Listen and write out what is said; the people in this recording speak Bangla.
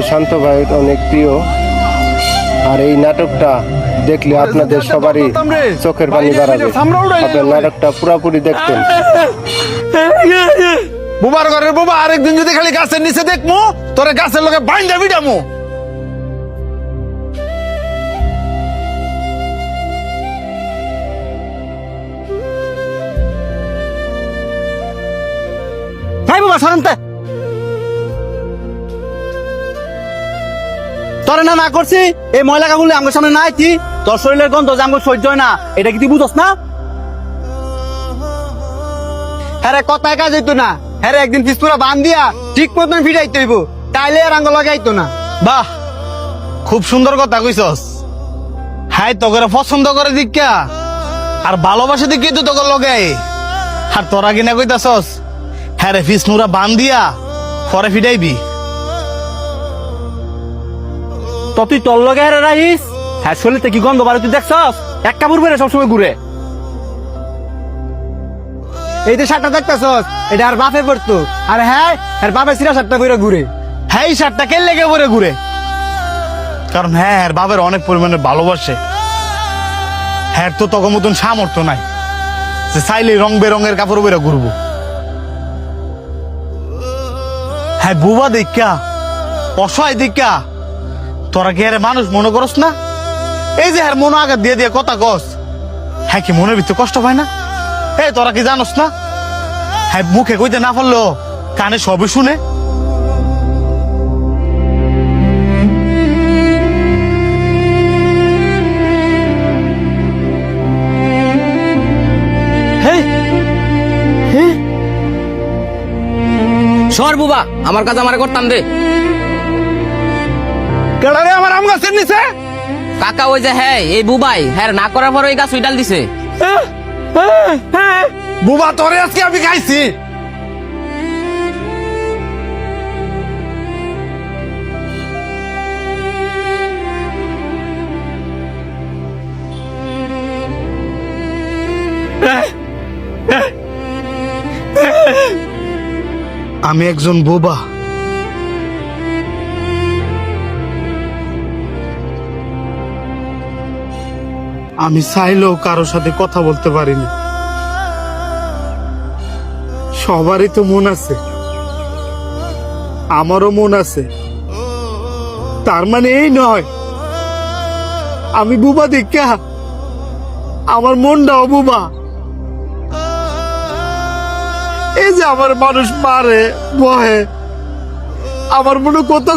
শান্ত ভাইয়ের অনেক প্রিয়। আর এই নাটকটা দেখলে আপনাদের সবারই চোখের পানি দাঁড়াবে। আপনার নাটকটা পুরাপুরি দেখতেন। বুবার ঘরের বাবা আরেকদিন যদি খালি গাছের নিচে দেখমু তোরে গাছের লোকে বাইন্দা বিডামু। ভাই বাবা সরন্তে তোরে না করছি এই ময়লা কাগুলি আমার সামনে না আইতি তোর শরীরের গন্ধ যে আমার সহ্য হয় না, এটা কি তুই বুঝস না? হ্যাঁ কথায় কাজ হইতো না। হ্যাঁ একদিন পিসপুরা বান দিয়া ঠিক মতন ফিরাইতে হইব, তাইলে আর আঙ্গ লাগাইতো না। বাহ, খুব সুন্দর কথা কইছস। হাই তোকে পছন্দ করে দিকা আর ভালোবাসা দিকে তো তোকে লগে। আর তোরা কিনা কইতাছস হ্যাঁ রে ফিসমুরা বান দিয়া পরে ফিরাইবি। তো তুই তোর লগে হেরে রাইস। হ্যাঁ শরীরতে কি গন্ধ বাড়ি তুই দেখছস? এক কাপড় পরে সবসময় ঘুরে। এই যে শার্টটা দেখতেছস এটা আর বাপে পড়তো, আর হ্যাঁ আর বাপে সিরা শার্টটা পরে ঘুরে। হ্যাঁ এই শার্টটা কে লেগে পরে ঘুরে? কারণ হ্যাঁ আর বাবার অনেক পরিমাণে ভালোবাসে। হ্যাঁ তো তখন মতন সামর্থ্য নাই যে চাইলে রং বেরঙের কাপড় পরে ঘুরবো। হ্যাঁ বুবা দেখা অসহায় দেখা তোরা কি আরে মানুষ মনে করস না? এই যে হ্যাঁ মনে আঘাত দিয়ে দিয়ে কথা কস, হ্যাঁ কি মনের ভিতরে কষ্ট পায় না? এই তোরা কি জানোস না হ্যাঁ মুখে কইতে না পারলো কানে সবই শুনে। সর বুবা, আমার কাছে আমার করতাম দে। কেডা রে আমার আম গাছের নিচে? কাকা ওই যে হ্যাঁ এই বুবাই হ্যাঁ না করার পর ওই গাছ উইডাল দিছে। বুবা তোরে আজকে আমি খাইছি। আমি একজন বোবা। আমি চাইলেও কারোর সাথে কথা বলতে পারি না। সবারই তো মন আছে, আমারও মন আছে। তার মানে এই নয় আমি বুবা দেখা আমার মনটাও বুবা। এই যে আমার মানুষ মারে বহে, আমার মনে কত